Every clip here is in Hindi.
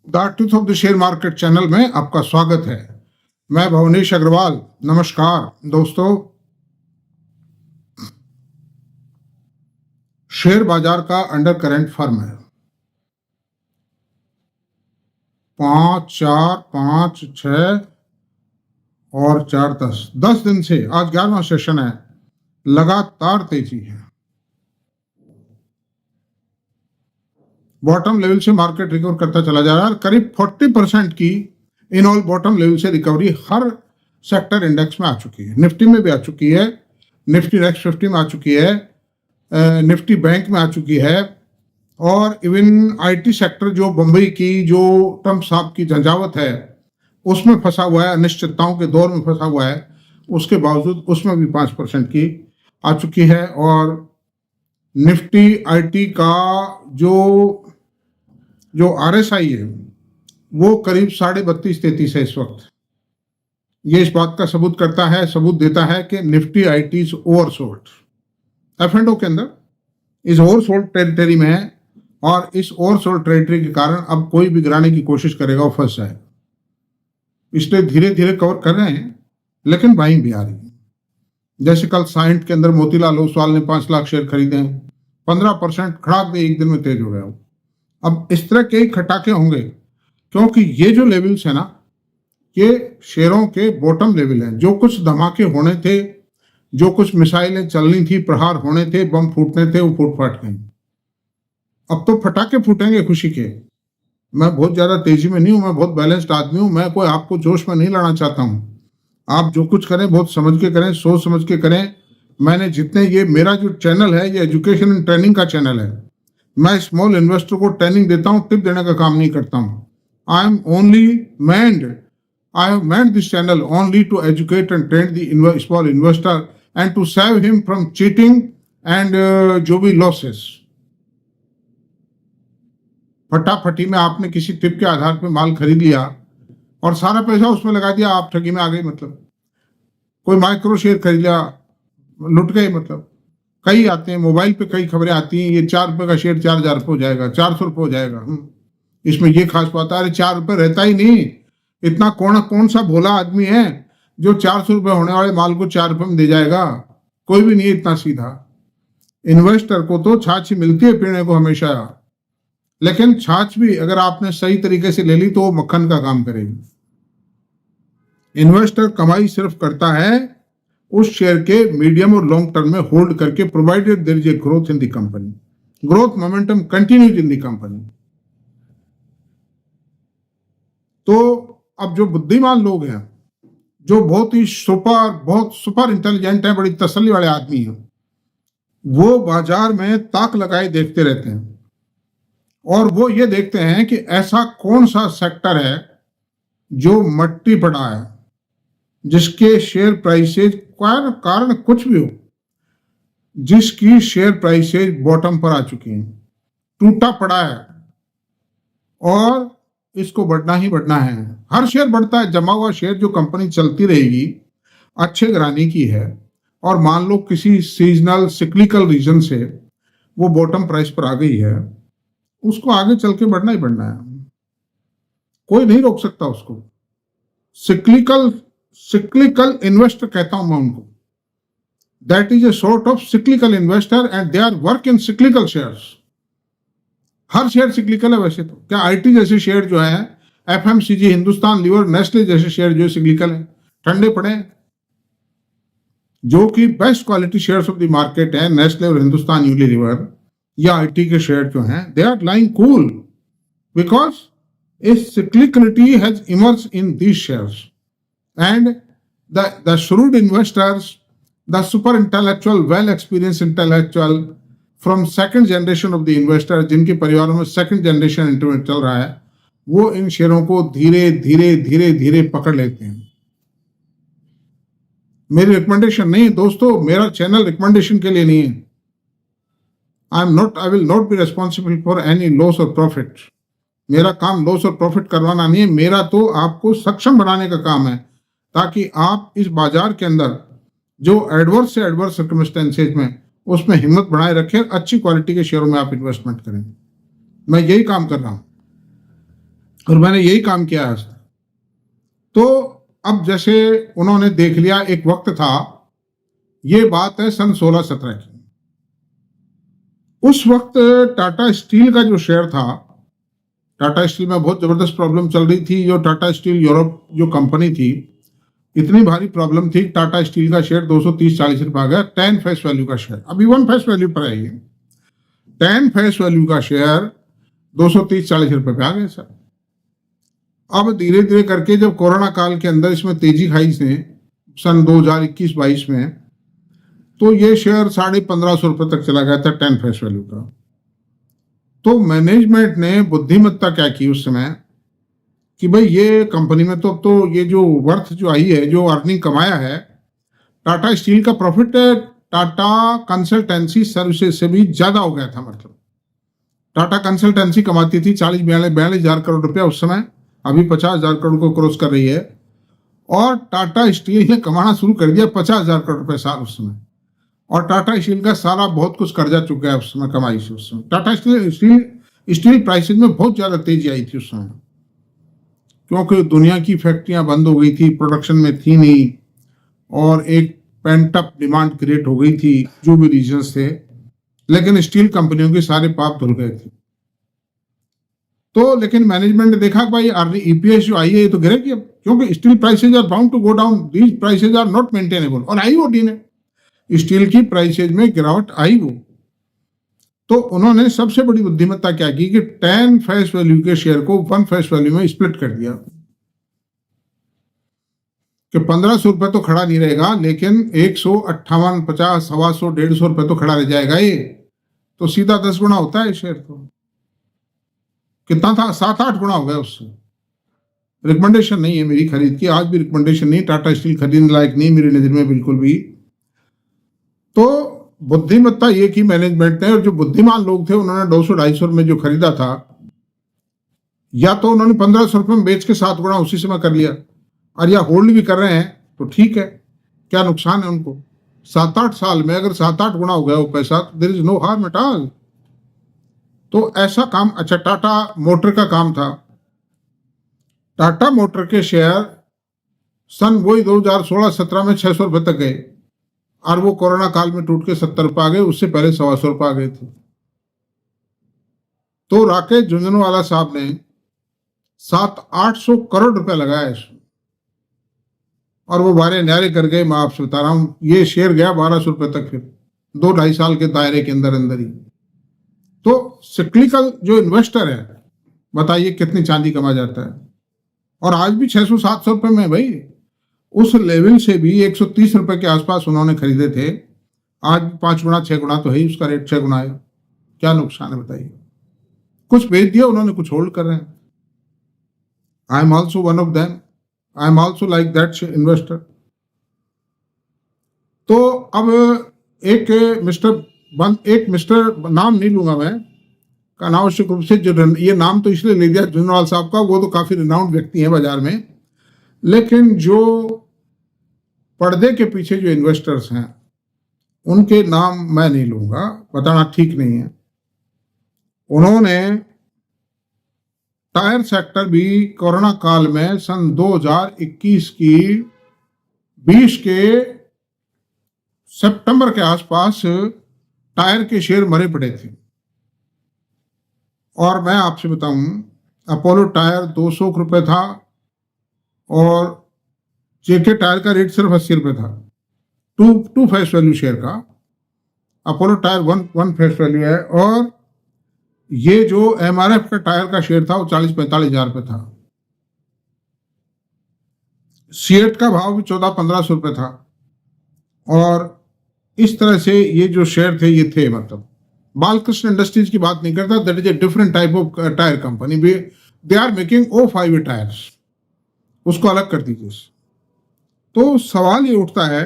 The truth of the share market channel में आपका स्वागत है। मैं भुवनेश अग्रवाल। नमस्कार दोस्तों। शेयर बाजार का अंडर करंट फर्म है। 5, 4, 5, 6 और 4, 10 दिन से आज 11वां सेशन है। लगातार तेजी है। बॉटम लेवल से मार्केट रिकवर करता चला जा रहा है। करीब 40% की इन ऑल बॉटम लेवल से रिकवरी हर सेक्टर इंडेक्स में आ चुकी है। निफ्टी में भी आ चुकी है, निफ्टी नेक्स्ट 50 में आ चुकी है, निफ्टी बैंक में आ चुकी है, और इवन आईटी सेक्टर जो बंबई की जो ट्रम्प साहब की झंझावत है उसमें फंसा हुआ है, अनिश्चितताओं के दौर में फंसा हुआ है, उसके बावजूद उसमें भी 5% की आ चुकी है। और निफ्टी आईटी का जो आरएसआई है वो करीब 32.33 है इस वक्त। ये इस बात का सबूत देता है कि Nifty IT is oversold. F&O के अंदर इस ओवरसोल्ड टेरिटरी में है, और इस ओवरसोल्ड टेरिटरी के कारण अब कोई भी गिराने की कोशिश करेगा वो फंस जाए। इसलिए धीरे धीरे कवर कर रहे हैं, लेकिन बाइंग भी आ रही है। जैसे कल साइंट के अंदर मोतीलाल ओसवाल ने 5 लाख शेयर खरीदे हैं, 15% खड़ाक दे एक दिन में तेज हो गया। अब इस तरह के ही खटाके होंगे, क्योंकि ये जो लेवल्स है ना, ये शेयरों के बॉटम लेवल हैं। जो कुछ धमाके होने थे, जो कुछ मिसाइलें चलनी थी, प्रहार होने थे, बम फूटने थे, वो फूट फाट गए। अब तो फटाके फूटेंगे खुशी के। मैं बहुत ज्यादा तेजी में नहीं हूं, मैं बहुत बैलेंस्ड आदमी हूं। मैं कोई आपको जोश में नहीं लाना चाहता हूं। आप जो कुछ करें बहुत समझ के करें, सोच समझ के करें। मैंने जितने, ये मेरा जो चैनल है ये एजुकेशन एंड ट्रेनिंग का चैनल है। मैं स्मॉल इन्वेस्टर को ट्रेनिंग देता हूं, टिप देने का काम नहीं करता हूं। I have made this channel only to educate and train the small investor and to save him from cheating and जो भी लॉसेस। फटाफटी में आपने किसी टिप के आधार पर माल खरीद लिया और सारा पैसा उसमें लगा दिया, आप ठगी में आ गए। मतलब कोई माइक्रो शेयर खरीद लिया, लुट गए। मतलब कई आते हैं मोबाइल पे, कई खबरें आती हैं, ये 4 रुपए का शेयर 4,000 रुपये हो जाएगा, 400 रुपये हो जाएगा। इसमें ये खास बात है, अरे 4 रुपये रहता ही नहीं। इतना कौन सा भोला आदमी है जो 400 रुपये होने वाले माल को 4 रुपये में दे जाएगा? कोई भी नहीं है इतना सीधा। इन्वेस्टर को तो छाछ ही मिलती है पीने को हमेशा, लेकिन छाछ भी अगर आपने सही तरीके से ले ली तो वो मक्खन का काम करेगी। इन्वेस्टर कमाई सिर्फ करता है उस शेयर के मीडियम और लॉन्ग टर्म में होल्ड करके, provided there is a growth in the company, growth momentum continues in the company. तो अब जो बुद्धिमान लोग हैं, जो बहुत सुपर इंटेलिजेंट हैं, बड़ी तसल्ली वाले आदमी हैं, वो बाजार में ताक लगाए देखते रहते हैं, और वो ये देखते हैं कि ऐसा कौन सा सेक्टर है जो मट्टी पड़ा है, जिसके शेयर प्राइसेज कारण कुछ भी हो, जिसकी शेयर प्राइसेज बॉटम पर आ चुकी हैं, टूटा पड़ा है, और इसको बढ़ना ही बढ़ना है। हर शेयर बढ़ता है। जमा हुआ शेयर जो कंपनी चलती रहेगी, अच्छे घराने की है, और मान लो किसी सीजनल सिक्लिकल रीजन से वो बॉटम प्राइस पर आ गई है, उसको आगे चल के बढ़ना ही बढ़ना है। कोई नहीं रोक सकता उसको। सिक्लिकल इन्वेस्टर कहता हूं मैं उनको। That is a sort of cyclical investor and they are work in cyclical shares. हर शेयर सिक्लिकल है वैसे तो। क्या आईटी जैसे शेयर जो है, एफएमसीजी, हिंदुस्तान लीवर, नेस्ले जैसे शेयर जो सिक्लिकल है, ठंडे पड़े, जो कि best quality shares of the market है, नेस्ले और हिंदुस्तान यूनिलीवर या आईटी के शेयर जो हैं, they are lying cool because a cyclicality has emerged in these shares, and the shrewd investors, the super intellectual, well experienced intellectual from second generation of the investor, जिनके परिवारों में second generation इंटरनेट चल रहा है, वो इन शेयरों को धीरे धीरे पकड़ लेते हैं। मेरी रिकमेंडेशन नहीं दोस्तों, मेरा चैनल रिकमेंडेशन के लिए नहीं है। I will not be responsible for any loss or profit. मेरा काम लॉस और प्रॉफिट करवाना नहीं है। मेरा तो आपको सक्षम बनाने का काम है, ताकि आप इस बाजार के अंदर जो एडवर्स से एडवर्स सर्कमस्टेंसेज में, उसमें हिम्मत बनाए रखें, अच्छी क्वालिटी के शेयरों में आप इन्वेस्टमेंट करें। मैं यही काम कर रहा हूं। और मैंने यही काम किया आज तक। तो अब जैसे उन्होंने देख लिया, एक वक्त था, ये बात है सन 16-17 की, उस वक्त टाटा स्टील का जो शेयर था, टाटा स्टील में बहुत जबरदस्त प्रॉब्लम चल रही थी। जो टाटा स्टील यूरोप जो कंपनी थी, इतनी भारी प्रॉब्लम थी, टाटा स्टील का शेयर 230-40 रुपए आ गया। 10 फेस वैल्यू का शेयर, अभी 1 फेस वैल्यू पर है ये, 10 फेस वैल्यू का शेयर 230-40 रुपए पे आ गए सर। अब धीरे धीरे करके जब कोरोना काल के अंदर इसमें तेजी खाई से सन 2021-22 में, तो ये शेयर 1550 रुपए तक चला गया था 10 फेस वैल्यू का। तो मैनेजमेंट ने बुद्धिमत्ता क्या की उस समय कि भाई ये कंपनी में तो ये जो वर्थ जो आई है, जो अर्निंग कमाया है, टाटा स्टील का प्रॉफिट टाटा कंसल्टेंसी सर्विसेज से भी ज्यादा हो गया था। मतलब टाटा कंसल्टेंसी कमाती थी 42 हजार करोड़ रुपया उस समय, अभी 50 हजार करोड़ को क्रॉस कर रही है। और टाटा स्टील ने कमाना शुरू कर दिया 50 हजार करोड़ रुपए साल उस समय। और टाटा स्टील का सारा बहुत कुछ कर्जा चुका है उस समय कमाई से। उस समय टाटा स्टील प्राइसेज में बहुत ज्यादा तेजी आई थी उस समय, क्योंकि दुनिया की फैक्ट्रियां बंद हो गई थी, प्रोडक्शन में थी नहीं, और एक पेंट अप डिमांड क्रिएट हो गई थी, जो भी रीजंस थे। लेकिन स्टील कंपनियों के सारे पाप धुल गए थे। तो लेकिन मैनेजमेंट ने देखा कि भाई ईपीएस जो आई है ये तो गिरेगी अब, क्योंकि steel prices are bound to go down, these prices are not maintainable. और आई वो ने स्टील की प्राइसेज में गिरावट आई वो। तो उन्होंने सबसे बड़ी बुद्धिमत्ता क्या की कि 10 फेस वैल्यू के शेयर को 1 फेस वैल्यू में स्प्लिट कर दिया कि 1500 रुपए तो खड़ा नहीं रहेगा, लेकिन 158, 50, 125, 150 रुपए तो खड़ा रह जाएगा। ये तो सीधा 10 गुना होता है शेयर। तो कितना था, 7-8 गुना हो गया उससे। रिकमेंडेशन नहीं है मेरी खरीद की, आज भी रिकमेंडेशन नहीं, टाटा स्टील खरीदने लायक नहीं मेरी नजर में बिल्कुल भी। तो बुद्धिमत्ता ये की मैनेजमेंट ने, और जो बुद्धिमान लोग थे उन्होंने 200-250 में जो खरीदा था, या तो उन्होंने 1500 रुपए में बेच के 7 गुना उसी समय कर लिया, और या होल्ड भी कर रहे हैं तो ठीक है, क्या नुकसान है उनको। 7-8 साल में अगर 7-8 गुना हो गया वो पैसा, there is no harm at all. तो ऐसा काम। अच्छा, टाटा मोटर का काम था। टाटा मोटर के शेयर सन वही 2016-17 में 600 रुपए तक गए, और वो कोरोना काल में टूट के 70 रुपए आ गए। उससे पहले 125 रुपए आ गए थे। तो राकेश झुंझुनवाला साहब ने 700-800 करोड़ रुपए लगाया इसमें, और वो बारे न्यारे कर गए। मैं आपसे बता रहा हूं, ये शेयर गया 1200 रुपए तक, फिर 2-2.5 साल के दायरे के अंदर अंदर ही। तो सिक्लिकल जो इन्वेस्टर है, बताइए कितनी चांदी कमा जाता है। और आज भी 600-700 रुपए में भाई, उस लेवल से भी 130 रुपए के आसपास उन्होंने खरीदे थे। आज 5 गुना 6 गुना तो है ही, उसका रेट 6 गुना है। क्या नुकसान है बताइए। कुछ बेच दिया उन्होंने, कुछ होल्ड कर रहे हैं। I am also one of them, I am also like that investor. तो अब एक मिस्टर नाम नहीं लूंगा मैं, का अनावश्यक रूप से, जो ये नाम तो इसलिए ले दिया झुंझुनवाला साहब का, वो तो काफी रिनाउंड व्यक्ति है बाजार में, लेकिन जो पर्दे के पीछे जो इन्वेस्टर्स हैं उनके नाम मैं नहीं लूंगा, बताना ठीक नहीं है। उन्होंने टायर सेक्टर भी कोरोना काल में सन 2021 की 20 के सितंबर के आसपास टायर के शेयर मरे पड़े थे। और मैं आपसे बताऊं, अपोलो टायर 200 रुपए था, और जेके टायर का रेट सिर्फ 80 रुपए था। टू फेस वैल्यू शेयर का। Apollo tier one face value है, और ये जो एमआरएफ का टायर का शेयर था वो 40-45 हजार रुपए था। सीएट का भाव भी 1400-1500 रुपए था। और इस तरह से ये जो शेयर थे ये थे। मतलब बालकृष्ण इंडस्ट्रीज की बात नहीं करता, that is a different type of tyre company, they are making O5 tyres, उसको अलग कर दीजिए। तो सवाल ये उठता है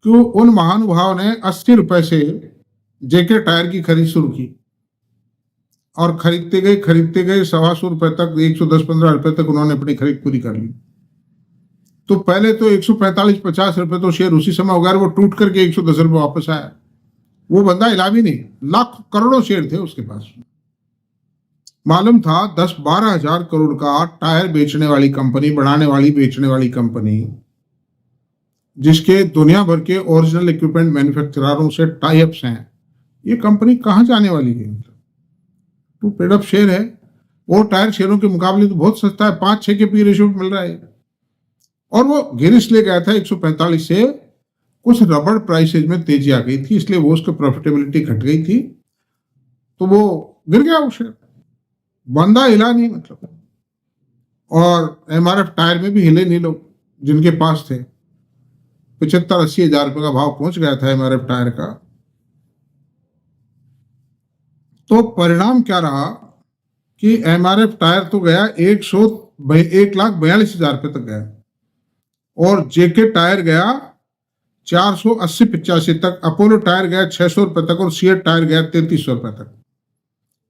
कि उन महानुभाव ने 80 रुपए से जेके टायर की खरीद शुरू की, और खरीदते गए 125 रुपए तक, 110-15 रुपए तक उन्होंने अपनी खरीद पूरी कर ली। तो पहले तो 145-50 रुपए तो शेयर उसी समय हो गया, वो टूट करके 110 रुपए वापस आया। वो बंदा हिला भी नहीं, लाख करोड़ों शेयर थे उसके पास। मालूम था 10-12 हजार करोड़ का टायर बेचने वाली कंपनी, बनाने वाली, बेचने वाली कंपनी, जिसके दुनिया भर के ओरिजिनल इक्विपमेंट मैन्युफैक्चररों से टाई अप्स हैं, ये कंपनी कहाँ जाने वाली है? टू पेड अप शेयर है, वो टायर शेयरों के मुकाबले तो बहुत सस्ता है, 5-6 के पी रेशियो मिल रहा है। और वो गिर इसलिए गया था 145 से, कुछ रबड़ प्राइसेज में तेजी आ गई थी, इसलिए वो उसकी प्रॉफिटेबिलिटी घट गई थी, तो वो गिर गया वो शेयर, बंदा हिला नहीं मतलब। और एमआरएफ टायर में भी हिले नहीं लोग जिनके पास थे। 75-80 हजार रुपए का भाव पहुंच गया था एमआरएफ टायर का। तो परिणाम क्या रहा कि एमआरएफ टायर तो गया 1,42,000 रुपए तक गया, और जेके टायर गया 480-85 तक, अपोलो टायर गया 600 रुपए तक, और सीएट टायर गया 3300 रुपए तक।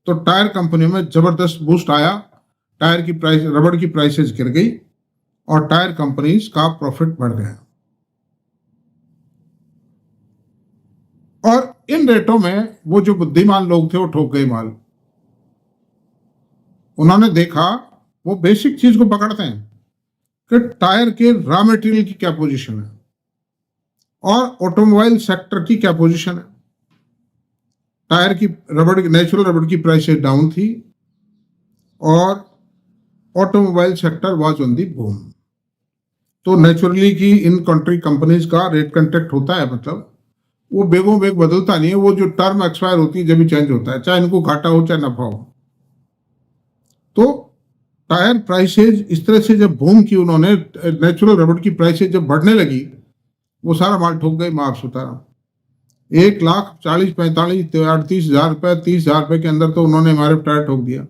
तो टायर कंपनियों में जबरदस्त बूस्ट आया, टायर की प्राइस, रबड़ की प्राइसेस गिर गई और टायर कंपनीज का प्रॉफिट बढ़ गया। और इन रेटों में वो जो बुद्धिमान लोग थे वो ठोक गए माल। उन्होंने देखा, वो बेसिक चीज को पकड़ते हैं कि टायर के रॉ मटेरियल की क्या पोजीशन है और ऑटोमोबाइल सेक्टर की क्या पोजीशन है। टायर की, रबड़, नेचुरल रबड़ की प्राइसेस डाउन थी और automobile sector was on the boom. तो नेचुरली की इन कंट्री कंपनीज का रेट कंट्रैक्ट होता है, मतलब वो बेगों बेग बदलता नहीं है, वो जो टर्म एक्सपायर होती है जब भी चेंज होता है, चाहे इनको घाटा हो चाहे नफा हो। तो टायर प्राइसेज इस तरह से जब बूम की उन्होंने, नेचुरल रबड़ की प्राइसेज जब बढ़ने लगी, वो सारा माल ठोक गई, मार्क्स उतारा। 1,40,000, 45,000, 38,000 रुपए, 30,000 रुपए के अंदर तो उन्होंने हमारे टायर ठोक दिया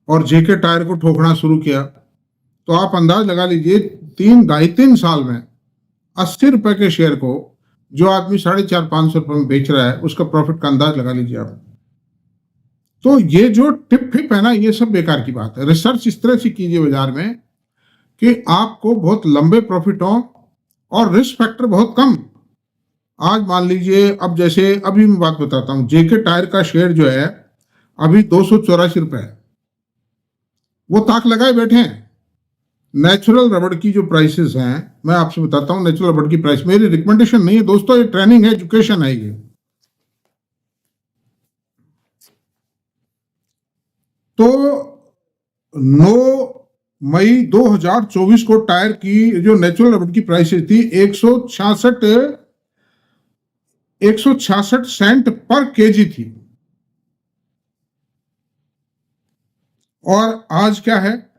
और जेके टायर को ठोकना शुरू किया। तो आप अंदाज लगा लीजिए 3-2.5-3 साल में 80 रुपए के शेयर को जो आदमी 450-500 रुपए में बेच रहा है, उसका प्रॉफिट का अंदाज लगा लीजिए आप। तो ये जो टिप फिप है ना, ये सब बेकार की बात है। रिसर्च इस तरह से कीजिए बाजार में कि आपको बहुत लंबे प्रॉफिट हो और रिस्क फैक्टर बहुत कम। आज मान लीजिए, अब जैसे अभी मैं बात बताता हूं, जेके टायर का शेयर जो है अभी 284 रुपए है, वो ताक लगाए बैठे हैं। नेचुरल रबड़ की जो प्राइसेस हैं, मैं आपसे बताता हूं, नेचुरल रबड़ की प्राइस, मेरी रिकमेंडेशन नहीं है दोस्तों, ये ट्रेनिंग है, एजुकेशन है ये। तो 9 मई 2024 को टायर की जो नेचुरल रबड़ की प्राइसेस थी 166 सेंट पर केजी थी, और आज क्या है,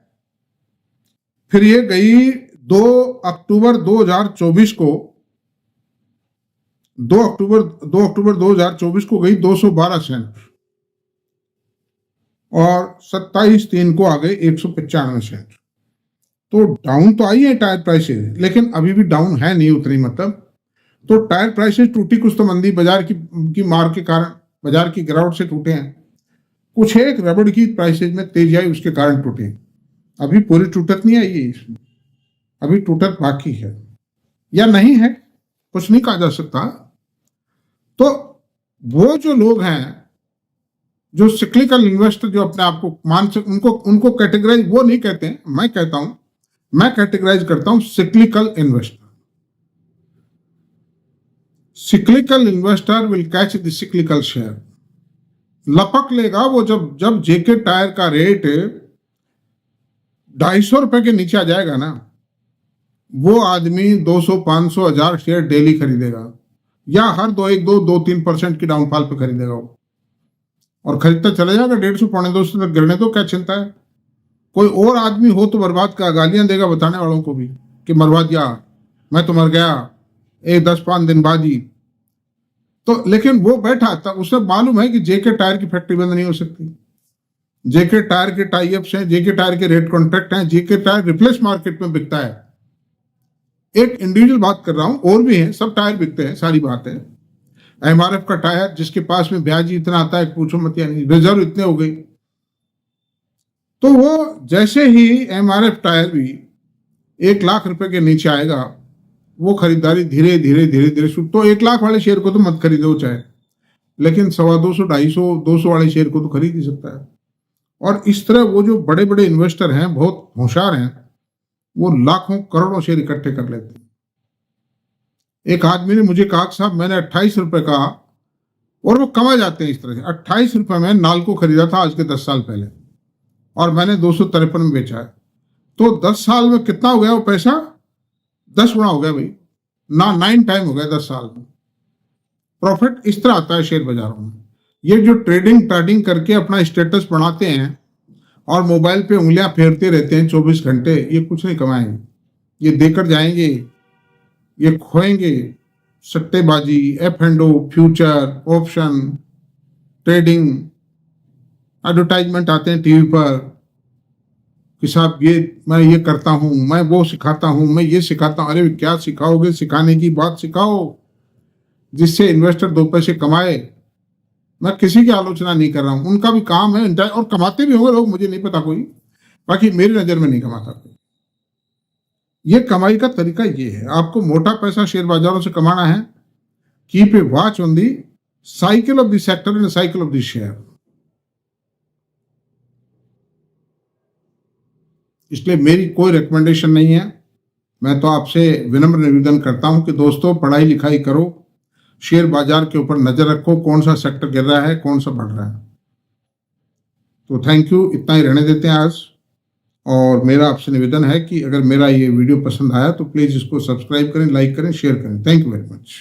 फिर ये गई 2 अक्टूबर 2024 को, 2 अक्टूबर 2024 को गई 212 सेंट, और 27/3 को आ गए 195 सेंट। तो डाउन तो आई है टायर प्राइसेस, लेकिन अभी भी डाउन है नहीं उतनी, मतलब। तो टायर प्राइसेस टूटी, कुछ तो मंदी बाजार की मार के कारण, बाजार की गिरावट से टूटे हैं, कुछ एक रबड़ की प्राइसेज में तेजी आई उसके कारण टूटे। अभी पूरी टूटत नहीं आई है इसमें, अभी टूटत बाकी है या नहीं है, कुछ नहीं कहा जा सकता। तो वो जो लोग हैं जो सिक्लिकल इन्वेस्टर, जो अपने आप को उनको कैटेगराइज वो नहीं कहते हैं, मैं कहता हूं, मैं कैटेगराइज करता हूं cyclical investor. Cyclical investor will catch the cyclical share. लपक लेगा वो जब जेके टायर का रेट 250 रुपए के नीचे आ जाएगा ना, वो आदमी 200, 500, 1000 शेयर डेली खरीदेगा, या हर 2-3% की डाउनफॉल पे खरीदेगा वो, और खरीदता चला जाएगा 150, 250 तक गिरने। तो क्या चिंता है? कोई और आदमी हो तो बर्बाद का गालियां देगा बताने वालों को भी कि मरवा दिया, मैं तो मर गया 10-5 दिन बाद ही। तो लेकिन वो बैठा था, उसे मालूम है कि जेके टायर की फैक्ट्री बंद नहीं हो सकती, जेके टायर के टाई अप्स हैं, जेके टायर के रेट कॉन्ट्रैक्ट हैं, जेके टायर रिप्लेस मार्केट में बिकता है। एक इंडिविजुअल बात कर रहा हूं, और भी हैं, सब टायर बिकते हैं, सारी बात है। एमआरएफ का टायर जिसके पास में ब्याज ही इतना आता है पूछो मत, यानी रिजर्व इतने हो गई। तो वो जैसे ही एमआरएफ टायर भी 1 लाख रुपए के नीचे आएगा, वो खरीदारी धीरे धीरे धीरे धीरे शुरू। तो 1 लाख वाले शेयर को तो मत खरीदो चाहे, लेकिन 250, 250, 200 वाले शेयर को तो खरीद ही सकता है। और इस तरह वो जो बड़े बड़े इन्वेस्टर हैं, बहुत होशियार हैं, वो लाखों करोड़ों शेयर इकट्ठे कर लेते हैं। एक आदमी ने मुझे कहा कि साहब मैंने 28 रुपए का, और वो कमा जाते हैं इस तरह से, 28 रुपए में नाल्को खरीदा था आज के 10 साल पहले, और मैंने 253 में बेचा है। तो 10 साल में कितना हो गया वो पैसा? 10 गुना हो गया भाई, ना 9 टाइम हो गया 10 साल में। प्रॉफिट इस तरह आता है शेयर बाजारों में। ये जो ट्रेडिंग करके अपना स्टेटस बढ़ाते हैं और मोबाइल पे उंगलियां फेरते रहते हैं 24 घंटे, ये कुछ नहीं कमाएंगे। ये देकर जाएंगे, ये खोएंगे। सट्टेबाजी, F&O, future, option trading, advertisement आते हैं टीवी पर कि साहब ये मैं ये करता हूं, मैं वो सिखाता हूं, मैं ये सिखाता हूं। अरे क्या सिखाओगे? सिखाने की बात सिखाओ जिससे इन्वेस्टर 2 पैसे कमाए। मैं किसी की आलोचना नहीं कर रहा हूं, उनका भी काम है, और कमाते भी होंगे लोग, मुझे नहीं पता कोई, बाकी मेरी नजर में नहीं कमाता कोई। ये कमाई का तरीका ये है। आपको मोटा पैसा शेयर बाजारों से कमाना है, keep a watch on the cycle of the sector and cycle of the share. इसलिए मेरी कोई रिकमेंडेशन नहीं है। मैं तो आपसे विनम्र निवेदन करता हूं कि दोस्तों पढ़ाई लिखाई करो, शेयर बाजार के ऊपर नजर रखो, कौन सा सेक्टर गिर रहा है, कौन सा बढ़ रहा है। तो थैंक यू, इतना ही रहने देते हैं आज। और मेरा आपसे निवेदन है कि अगर मेरा ये वीडियो पसंद आया तो प्लीज़ इसको सब्सक्राइब करें, लाइक करें, शेयर करें। Thank you very much.